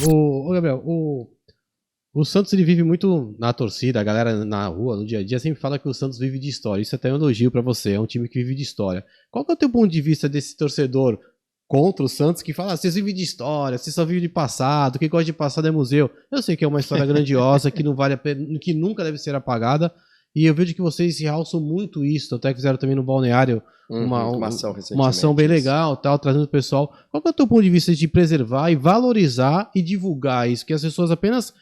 Ô, Gabriel, o Santos ele vive muito na torcida, a galera na rua, no dia a dia, sempre fala que o Santos vive de história. Isso até é um elogio pra você, é um time que vive de história. Qual que é o teu ponto de vista desse torcedor contra o Santos que fala, vocês vivem de história, vocês só vivem de passado, quem gosta de passado é museu. Eu sei que é uma história grandiosa, que não vale a pena, que nunca deve ser apagada, e eu vejo que vocês realçam muito isso, até que fizeram também no Balneário uma, Uma ação uma ação bem recentemente, isso. legal, tal, trazendo o pessoal. Qual que é o teu ponto de vista de preservar e valorizar e divulgar isso? Que as pessoas apenas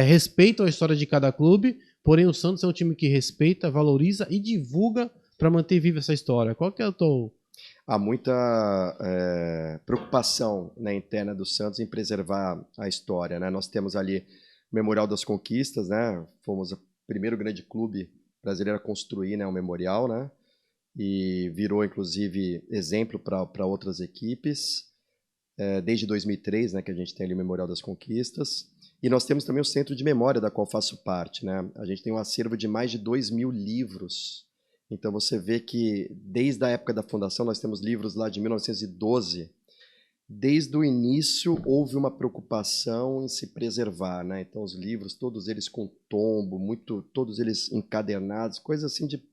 respeitam a história de cada clube, porém o Santos é um time que respeita, valoriza e divulga para manter viva essa história. Qual que é o teu... Há muita preocupação, né, interna do Santos em preservar a história, né? Nós temos ali o Memorial das Conquistas, né? Fomos o primeiro grande clube brasileiro a construir, né, um memorial, né? E virou, inclusive, exemplo para outras equipes. Desde 2003, né, que a gente tem ali o Memorial das Conquistas. E nós temos também o Centro de Memória, da qual faço parte, né? A gente tem um acervo de mais de 2.000 livros. Então você vê que desde a época da fundação, nós temos livros lá de 1912. Desde o início houve uma preocupação em se preservar, né? Então os livros, todos eles com tombo, todos eles encadernados, coisas assim de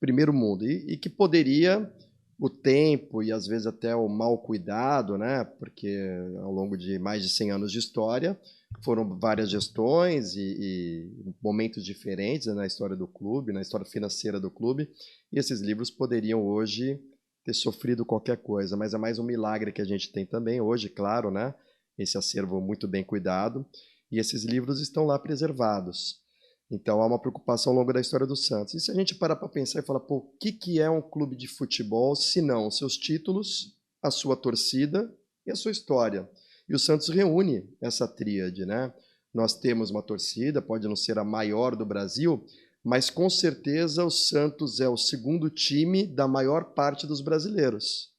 primeiro mundo. E que poderia o tempo e às vezes até o mau cuidado, né? Porque ao longo de mais de 100 anos de história foram várias gestões e momentos diferentes, né, na história do clube, na história financeira do clube, e esses livros poderiam hoje ter sofrido qualquer coisa, mas é mais um milagre que a gente tem também hoje, claro, né? Esse acervo muito bem cuidado, e esses livros estão lá preservados. Então há uma preocupação ao longo da história do Santos. E se a gente parar para pensar e falar, pô, o que é um clube de futebol, se não os seus títulos, a sua torcida e a sua história? E o Santos reúne essa tríade, né? Nós temos uma torcida, pode não ser a maior do Brasil, mas com certeza o Santos é o segundo time da maior parte dos brasileiros,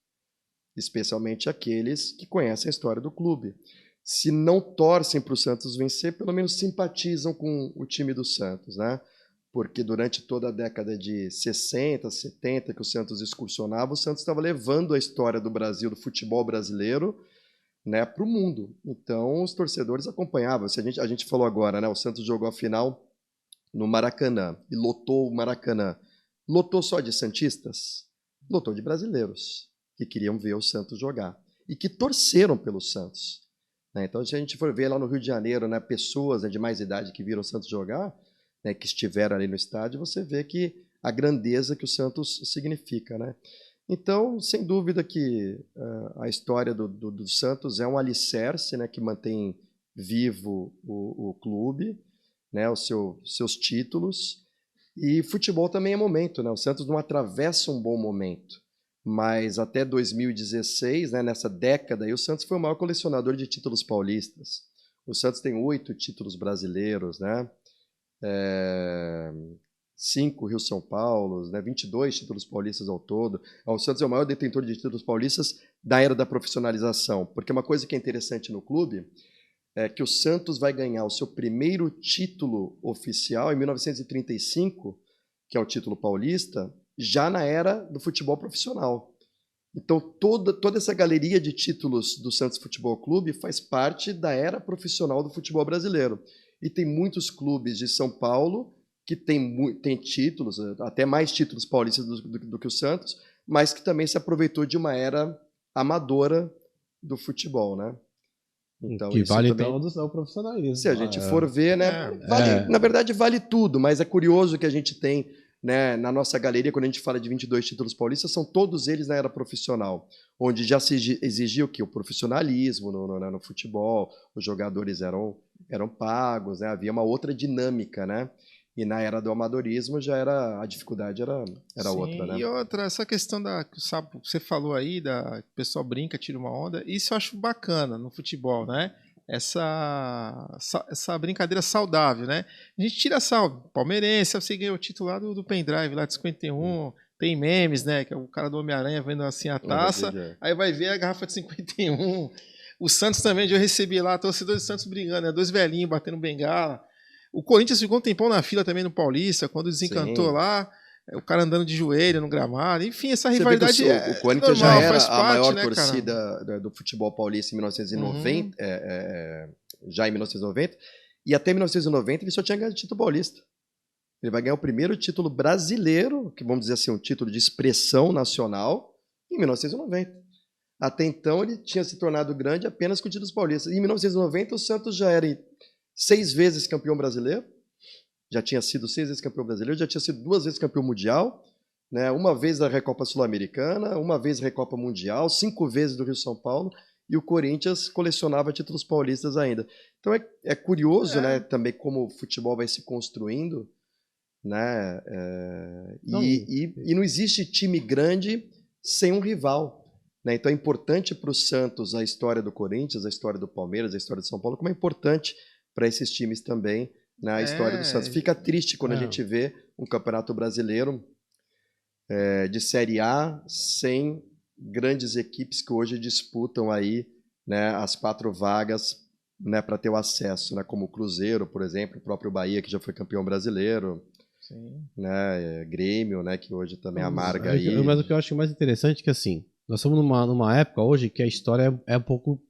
especialmente aqueles que conhecem a história do clube. Se não torcem para o Santos vencer, pelo menos simpatizam com o time do Santos, né? Porque durante toda a década de 60, 70, que o Santos excursionava, o Santos estava levando a história do Brasil, do futebol brasileiro, né, para o mundo. Então, os torcedores acompanhavam. A gente falou agora, né? O Santos jogou a final no Maracanã e lotou o Maracanã. Lotou só de santistas? Lotou de brasileiros que queriam ver o Santos jogar e que torceram pelo Santos, né? Então, se a gente for ver lá no Rio de Janeiro, né, pessoas, né, de mais idade que viram o Santos jogar, né, que estiveram ali no estádio, você vê que a grandeza que o Santos significa, né? Então, sem dúvida que a história do Santos é um alicerce, né, que mantém vivo o clube, né, seus títulos. E futebol também é momento, né? O Santos não atravessa um bom momento, mas até 2016, né, nessa década, aí, o Santos foi o maior colecionador de títulos paulistas. O Santos tem 8 títulos brasileiros, né? 5 Rio-São Paulos, né? 22 títulos paulistas ao todo. O Santos é o maior detentor de títulos paulistas da era da profissionalização, porque uma coisa que é interessante no clube é que o Santos vai ganhar o seu primeiro título oficial em 1935, que é o título paulista, já na era do futebol profissional. Então, toda essa galeria de títulos do Santos Futebol Clube faz parte da era profissional do futebol brasileiro. E tem muitos clubes de São Paulo que têm títulos, até mais títulos paulistas do que o Santos, mas que também se aproveitou de uma era amadora do futebol, né? Então, Que isso vale também, então do se profissionalismo. a gente for ver, né, É, na verdade vale tudo, mas é curioso que a gente tem, né, na nossa galeria, quando a gente fala de 22 títulos paulistas, são todos eles na era profissional, onde já se exigia o quê? O profissionalismo no futebol, os jogadores eram pagos, né, havia uma outra dinâmica, né? E na era do amadorismo já era a dificuldade era outra, Sim, né? e outra, essa questão sabe, você falou aí, que o pessoal brinca, tira uma onda, isso eu acho bacana no futebol, né? Essa brincadeira saudável, né? A gente tira sal, palmeirense, você ganhou o título lá do pendrive, lá de 51, tem memes, né? Que é o cara do Homem-Aranha vendo assim a taça, aí vai ver a garrafa de 51. O Santos também, eu recebi lá, torcedor do Santos brigando, né? Dois velhinhos batendo bengala. O Corinthians ficou um tempão na fila também no Paulista, quando desencantou Sim. lá. o cara andando de joelho no gramado, enfim, essa Você rivalidade o Corinthians normal, já era faz a parte, maior né, torcida do futebol paulista em 1990, já em 1990, e até 1990 ele só tinha ganhado título paulista. Ele vai ganhar o primeiro título brasileiro, que vamos dizer assim, um título de expressão nacional, em 1990. Até então ele tinha se tornado grande apenas com títulos paulistas. Em 1990 o Santos já era 6 vezes campeão brasileiro, já tinha sido 6 vezes campeão brasileiro, já tinha sido 2 vezes campeão mundial, né? 1 vez da Recopa Sul-Americana, 1 vez Recopa Mundial, 5 vezes do Rio-São Paulo, e o Corinthians colecionava títulos paulistas ainda. Então é curioso, né, também como o futebol vai se construindo, né? E não existe time grande sem um rival, né? Então é importante para o Santos a história do Corinthians, a história do Palmeiras, a história de São Paulo, como é importante para esses times também na história do Santos. Fica triste quando a gente vê um campeonato brasileiro de Série A sem grandes equipes que hoje disputam aí, né, as 4 vagas, né, para ter o acesso, né, como o Cruzeiro, por exemplo, o próprio Bahia, que já foi campeão brasileiro. Sim. Né, Grêmio, né, que hoje também amarga aí. Mas o que eu acho mais interessante é que, assim, nós estamos numa época hoje que a história é um pouco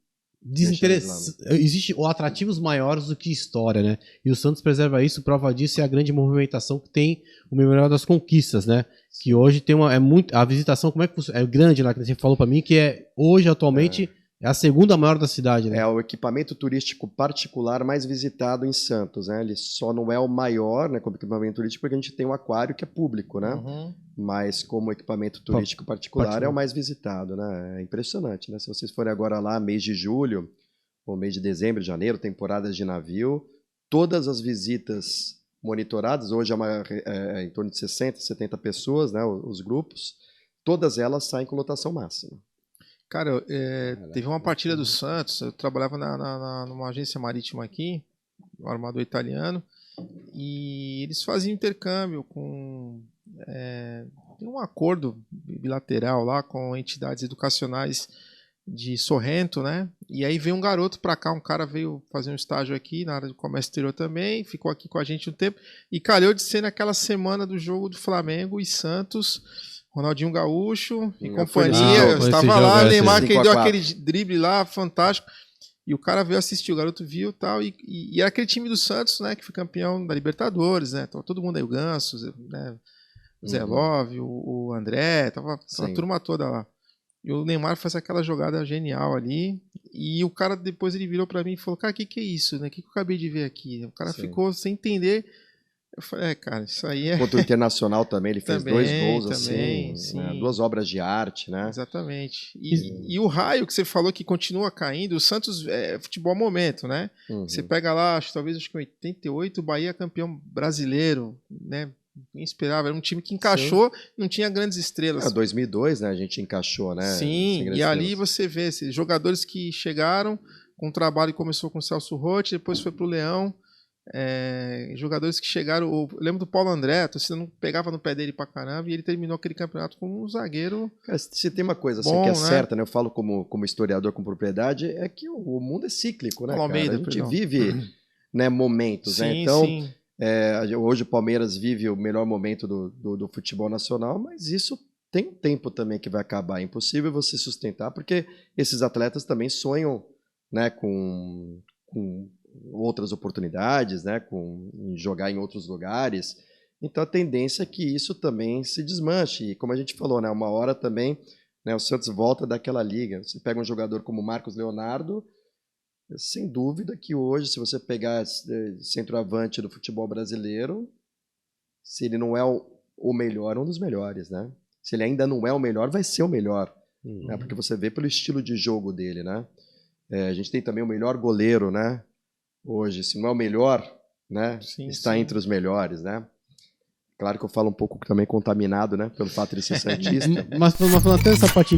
desinteressante. Existem atrativos maiores do que história, né? E o Santos preserva isso, prova disso é a grande movimentação que tem o Memorial das Conquistas, né? Que hoje tem a visitação, como é que é grande lá, que você falou para mim, que hoje atualmente é a 2ª maior da cidade, né? É o equipamento turístico particular mais visitado em Santos, né? Ele só não é o maior, né, como equipamento turístico, porque a gente tem um aquário que é público, né? Mas como equipamento turístico particular é o mais visitado, né? É impressionante, né? Se vocês forem agora lá, mês de julho, ou mês de dezembro, janeiro, temporadas de navio, todas as visitas monitoradas, hoje é em torno de 60, 70 pessoas, né, os grupos, todas elas saem com lotação máxima. Cara, teve uma partida do Santos, eu trabalhava numa agência marítima aqui, um armador italiano, e eles faziam intercâmbio tem um acordo bilateral lá com entidades educacionais de Sorrento, né? E aí veio um garoto pra cá, um cara veio fazer um estágio aqui na área do comércio exterior também, ficou aqui com a gente um tempo, e calhou de ser naquela semana do jogo do Flamengo e Santos, Ronaldinho Gaúcho e companhia, eu estava lá, o Neymar que deu aquele drible lá, fantástico, e o cara veio assistir, o garoto viu e tal, e era aquele time do Santos, né, que foi campeão da Libertadores, né, tava todo mundo aí, o Ganso, né, o Zé Love, o André, tava a turma toda lá. E o Neymar faz aquela jogada genial ali, e o cara depois ele virou pra mim e falou, cara, o que é isso, né, o que eu acabei de ver aqui? O cara ficou sem entender. Eu falei, cara, isso aí é... Contra o Internacional também, ele fez 2 gols, assim, né? 2 obras de arte, né? Exatamente. E o raio que você falou que continua caindo, o Santos é futebol momento, né? Você pega lá, acho que em 88, o Bahia campeão brasileiro, né? Ninguém esperava, era um time que encaixou, não tinha grandes estrelas. 2002, né, a gente encaixou, né? Sim, e ali você vê jogadores que chegaram com um trabalho que começou com o Celso Roth, depois foi pro Leão. Jogadores que chegaram, eu lembro do Paulo André, a torcida não pegava no pé dele pra caramba, e ele terminou aquele campeonato como um zagueiro. Cara, se tem uma coisa assim bom, que é né? certa, né? Eu falo como historiador com propriedade, é que o mundo é cíclico, né, Almeida, cara? A gente vive, né, momentos, né? Então, hoje o Palmeiras vive o melhor momento do futebol nacional, mas isso tem um tempo também que vai acabar. É impossível você sustentar, porque esses atletas também sonham, né, com outras oportunidades, né, em jogar em outros lugares. Então a tendência é que isso também se desmanche. E como a gente falou, né, uma hora também, né, o Santos volta daquela liga. Você pega um jogador como Marcos Leonardo, sem dúvida que hoje, se você pegar centroavante do futebol brasileiro, se ele não é o melhor, é um dos melhores, né? Se ele ainda não é o melhor, vai ser o melhor, né? Porque você vê pelo estilo de jogo dele, né? A gente tem também o melhor goleiro, né? Hoje, se não é o melhor, né? Está entre os melhores, né? Claro que eu falo um pouco também contaminado, né? Pelo fato de ser santista. mas falando até essa parte